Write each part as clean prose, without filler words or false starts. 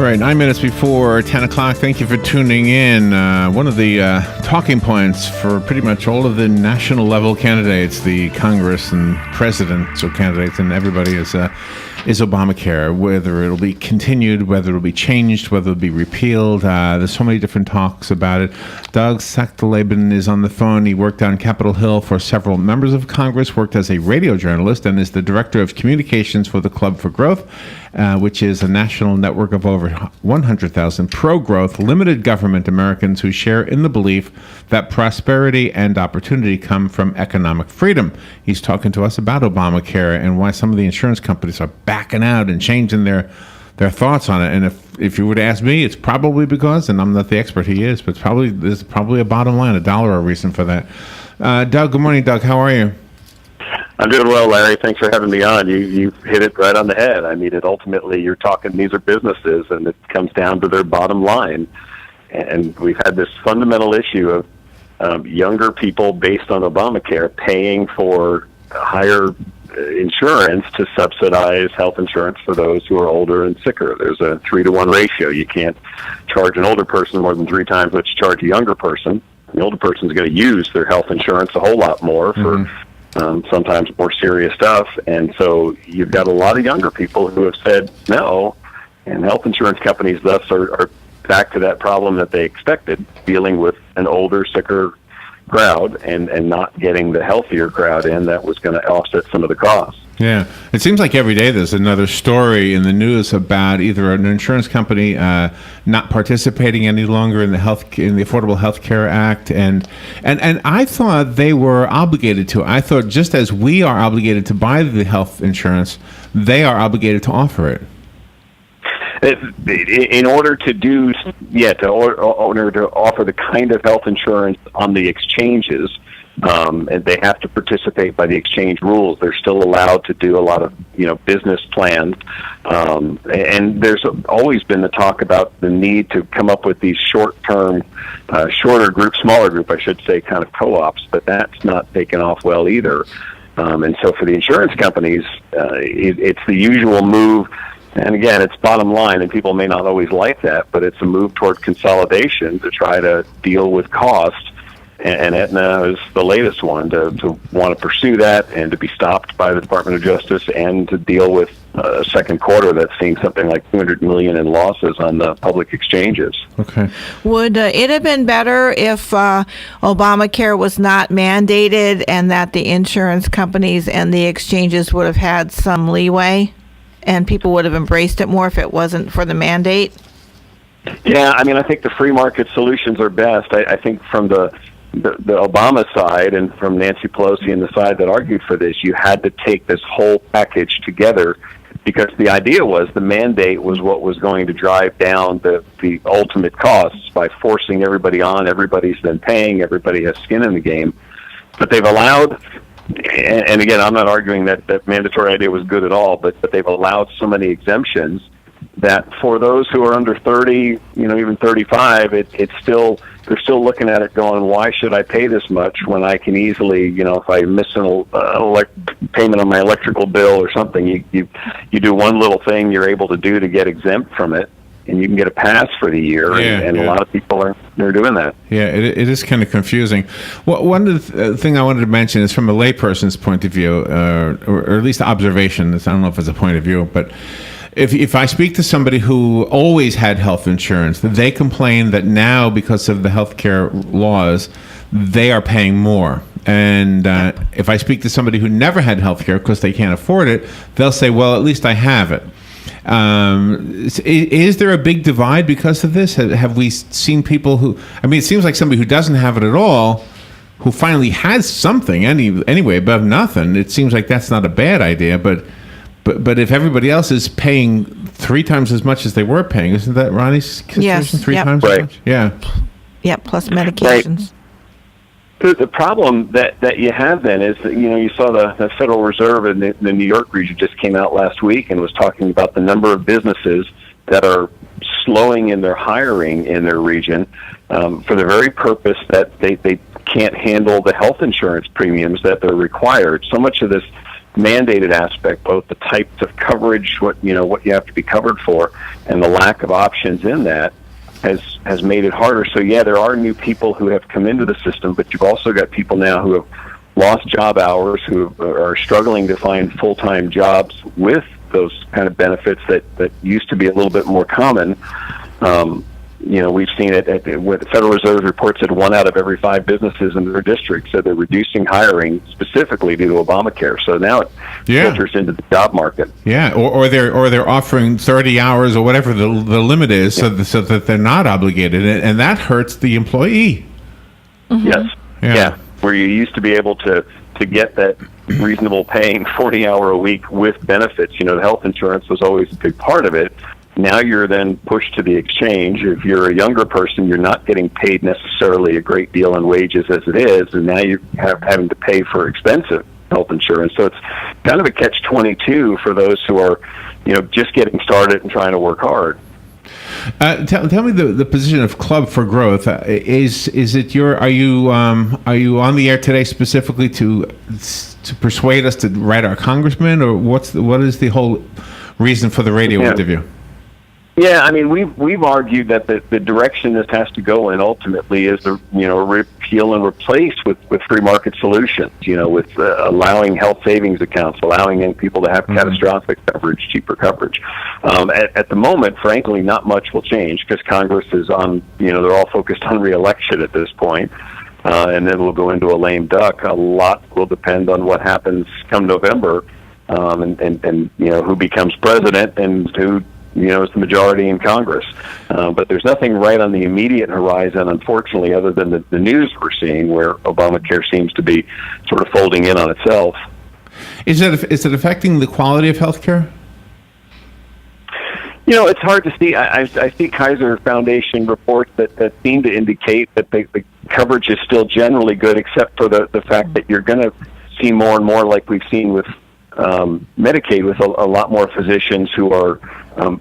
right, 9 minutes before 10 o'clock. Thank you for tuning in. One of the talking points for pretty much all of the national level candidates, the Congress and presidential candidates, and everybody is Obamacare, whether it'll be continued, whether it'll be changed, whether it'll be repealed. There's so many different talks about it. Doug Sachtleben is on the phone. He worked on Capitol Hill for several members of Congress, worked as a radio journalist, and is the director of communications for the Club for Growth, which is a national network of over 100,000 pro-growth, limited government Americans who share in the belief that prosperity and opportunity come from economic freedom. He's talking to us about Obamacare and why some of the insurance companies are backing out and changing their thoughts on it. And if you were to ask me, it's probably because, and I'm not the expert he is, but there's probably a bottom line, $1 a reason for that. Doug, good morning, Doug. How are you? I'm doing well, Larry. Thanks for having me on. You hit it right on the head. I mean, ultimately, you're talking, these are businesses, and it comes down to their bottom line. And we've had this fundamental issue of younger people, based on Obamacare, paying for higher insurance to subsidize health insurance for those who are older and sicker. There's a 3-to-1 ratio. You can't charge an older person more than 3 times what you charge a younger person. The older person's going to use their health insurance a whole lot more for sometimes more serious stuff. And so you've got a lot of younger people who have said no, and health insurance companies thus are back to that problem that they expected, dealing with an older, sicker crowd and not getting the healthier crowd in that was going to offset some of the costs. Yeah, it seems like every day there's another story in the news about either an insurance company not participating any longer in the Affordable Health Care Act, and I thought they were obligated to. I thought just as we are obligated to buy the health insurance, they are obligated to offer it. In order to order to offer the kind of health insurance on the exchanges, and they have to participate by the exchange rules. They're still allowed to do a lot of business plans, and there's always been the talk about the need to come up with these short-term, smaller group, I should say, kind of co-ops. But that's not taken off well either. And so for the insurance companies, it's the usual move. And again, it's bottom line, and people may not always like that, but it's a move toward consolidation to try to deal with cost. And Aetna is the latest one to want to pursue that and to be stopped by the Department of Justice and to deal with a second quarter that's seeing something like $200 million in losses on the public exchanges. Okay. Would it have been better if Obamacare was not mandated and that the insurance companies and the exchanges would have had some leeway and people would have embraced it more if it wasn't for the mandate? Yeah, I mean, I think the free market solutions are best. I think from the Obama side and from Nancy Pelosi and the side that argued for this, you had to take this whole package together, because the idea was the mandate was what was going to drive down the ultimate costs by forcing everybody on. Everybody's then paying. Everybody has skin in the game. But they've allowed, and again, I'm not arguing that mandatory idea was good at all, but they've allowed so many exemptions that for those who are under 30, even 35, they're still looking at it going, why should I pay this much when I can easily, if I miss an payment on my electrical bill or something, you do one little thing you're able to do to get exempt from it, and you can get a pass for the year, and a lot of people they're doing that. Yeah, it is kind of confusing. Well, one of the thing I wanted to mention is from a layperson's point of view, or at least observation. I don't know if it's a point of view, but If I speak to somebody who always had health insurance, they complain that now, because of the healthcare laws, they are paying more. And if I speak to somebody who never had healthcare because they can't afford it, they'll say, well, at least I have it. Is there a big divide because of this? Have we seen people who, it seems like somebody who doesn't have it at all, who finally has something anyway above nothing, it seems like that's not a bad idea, But if everybody else is paying 3 times as much as they were paying, isn't that Ronnie's situation? Yes. 3 times as much? Yeah. Yep, plus medications. Right. The problem that you have then is that, you saw the Federal Reserve in the New York region just came out last week and was talking about the number of businesses that are slowing in their hiring in their region for the very purpose that they can't handle the health insurance premiums that they're required. So much of this mandated aspect, both the types of coverage, what you have to be covered for, and the lack of options in that has made it harder. So yeah, there are new people who have come into the system, but you've also got people now who have lost job hours, who are struggling to find full-time jobs with those kind of benefits that used to be a little bit more common. We've seen it with the Federal Reserve reports that 1 out of every 5 businesses in their district said they're reducing hiring specifically due to Obamacare. So now it filters into the job market. Yeah, or they're offering 30 hours or whatever the limit is, so that they're not obligated, and that hurts the employee. Mm-hmm. Yes. Yeah. Where you used to be able to get that reasonable paying 40-hour-a-week with benefits. The health insurance was always a big part of it. Now you're then pushed to the exchange. If you're a younger person, you're not getting paid necessarily a great deal in wages as it is, and now you're having to pay for expensive health insurance. So it's kind of a catch-22 for those who are, just getting started and trying to work hard. Tell me the position of Club for Growth. Is it are you on the air today specifically to persuade us to write our congressman, or what is the whole reason for the radio interview? Yeah, I mean, we've argued that the direction this has to go in ultimately is to repeal and replace with free market solutions. With allowing health savings accounts, allowing young people to have catastrophic coverage, cheaper coverage. At the moment, frankly, not much will change because Congress is on. They're all focused on re-election at this point, and then we'll go into a lame duck. A lot will depend on what happens come November, and who becomes president and who. Is the majority in Congress. But there's nothing right on the immediate horizon, unfortunately, other than the news we're seeing where Obamacare seems to be sort of folding in on itself. Is it affecting the quality of health care? It's hard to see. I see Kaiser Foundation reports that seem to indicate that the coverage is still generally good, except for the fact that you're going to see more and more, like we've seen with Medicaid, with a lot more physicians who are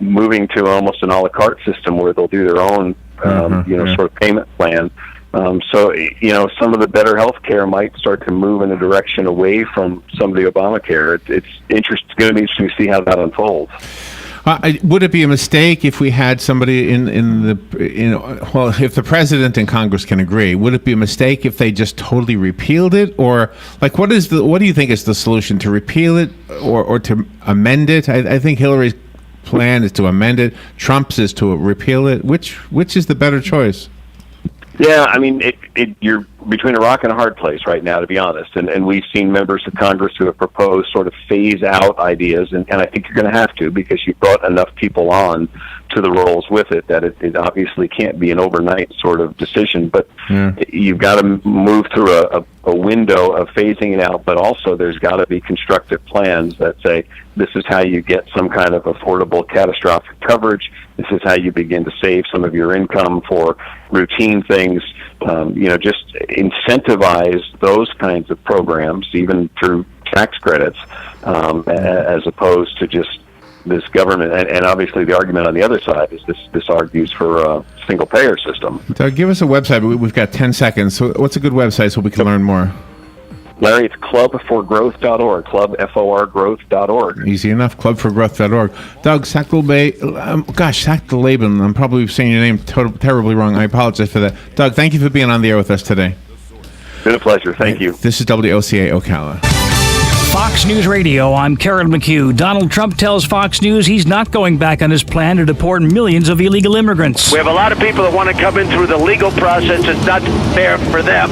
moving to almost an a la carte system where they'll do their own, sort of payment plan. So some of the better health care might start to move in a direction away from some of the Obamacare. It's going to be interesting to see how that unfolds. Would it be a mistake if we had somebody if the president and Congress can agree, would it be a mistake if they just totally repealed it? Or what do you think is the solution, to repeal it or to amend it? I think Hillary's plan is to amend it. Trump's is to repeal it. Which is the better choice? Yeah, I mean, you're between a rock and a hard place right now, to be honest. And we've seen members of Congress who have proposed sort of phase-out ideas, and I think you're going to have to, because you've brought enough people on to the roles with it that it obviously can't be an overnight sort of decision. But you've got to move through a window of phasing it out, but also there's got to be constructive plans that say, this is how you get some kind of affordable catastrophic coverage. This is how you begin to save some of your income for routine things. Just incentivize those kinds of programs, even through tax credits, as opposed to just this government. And obviously the argument on the other side is this argues for a single-payer system. Doug, give us a website. We've got 10 seconds. So what's a good website so we can learn more? Larry, it's clubforgrowth.org, clubforgrowth.org. Easy enough, clubforgrowth.org. Doug Sachtleben, I'm probably saying your name terribly wrong. I apologize for that. Doug, thank you for being on the air with us today. Been a pleasure. Thank you. This is WOCA Ocala. Fox News Radio, I'm Carol McHugh. Donald Trump tells Fox News he's not going back on his plan to deport millions of illegal immigrants. We have a lot of people that want to come in through the legal process. It's not fair for them.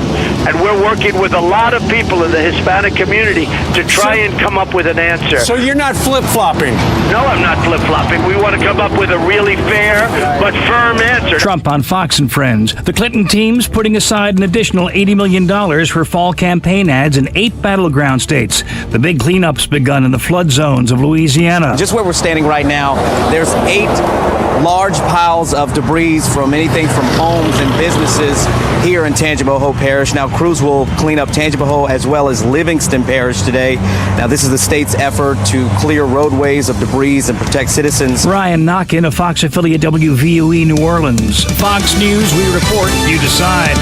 And we're working with a lot of people in the Hispanic community to try and come up with an answer. So you're not flip-flopping? No, I'm not flip-flopping. We want to come up with a really fair but firm answer. Trump on Fox and Friends. The Clinton team's putting aside an additional $80 million for fall campaign ads in 8 battleground states. The big cleanup's begun in the flood zones of Louisiana. Just where we're standing right now, there's 8 large piles of debris from anything from homes and businesses here in Tangipahoa Parish. Now, crews will clean up Tangipahoa as well as Livingston Parish today. Now, this is the state's effort to clear roadways of debris and protect citizens. Ryan Knockin, a Fox affiliate, WVOE New Orleans. Fox News, we report, you decide.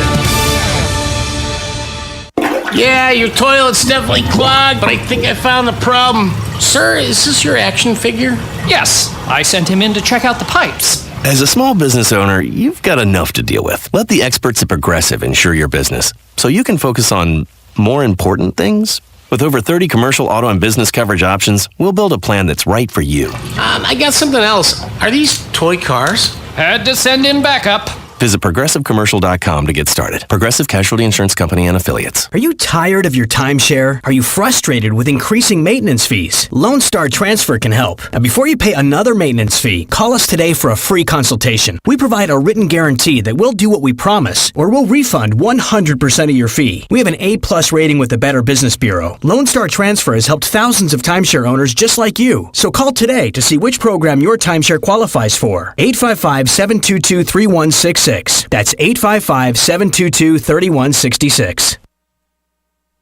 Yeah, your toilet's definitely clogged, but I think I found the problem. Sir, is this your action figure? Yes, I sent him in to check out the pipes. As a small business owner, you've got enough to deal with. Let the experts at Progressive insure your business so you can focus on more important things. With over 30 commercial, auto, and business coverage options, we'll build a plan that's right for you. I got something else. Are these toy cars? Had to send in backup. Visit ProgressiveCommercial.com to get started. Progressive Casualty Insurance Company and Affiliates. Are you tired of your timeshare? Are you frustrated with increasing maintenance fees? Lone Star Transfer can help. Now, before you pay another maintenance fee, call us today for a free consultation. We provide a written guarantee that we'll do what we promise, or we'll refund 100% of your fee. We have an A+ rating with the Better Business Bureau. Lone Star Transfer has helped thousands of timeshare owners just like you. So call today to see which program your timeshare qualifies for. 855-722-3166. That's 855-722-3166.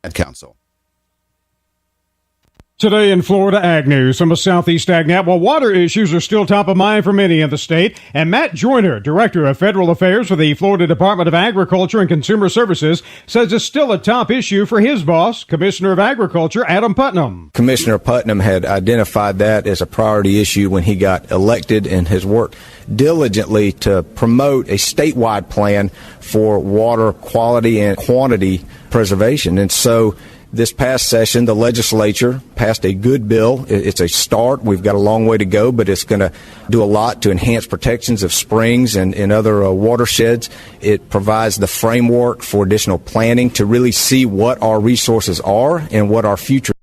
Ad Council. Today in Florida Ag News, from a Southeast AgNet, while water issues are still top of mind for many in the state, and Matt Joyner, Director of Federal Affairs for the Florida Department of Agriculture and Consumer Services, says it's still a top issue for his boss, Commissioner of Agriculture Adam Putnam. Commissioner Putnam had identified that as a priority issue when he got elected and has worked diligently to promote a statewide plan for water quality and quantity preservation. And so this past session, the legislature passed a good bill. It's a start. We've got a long way to go, but it's going to do a lot to enhance protections of springs and other watersheds. It provides the framework for additional planning to really see what our resources are and what our future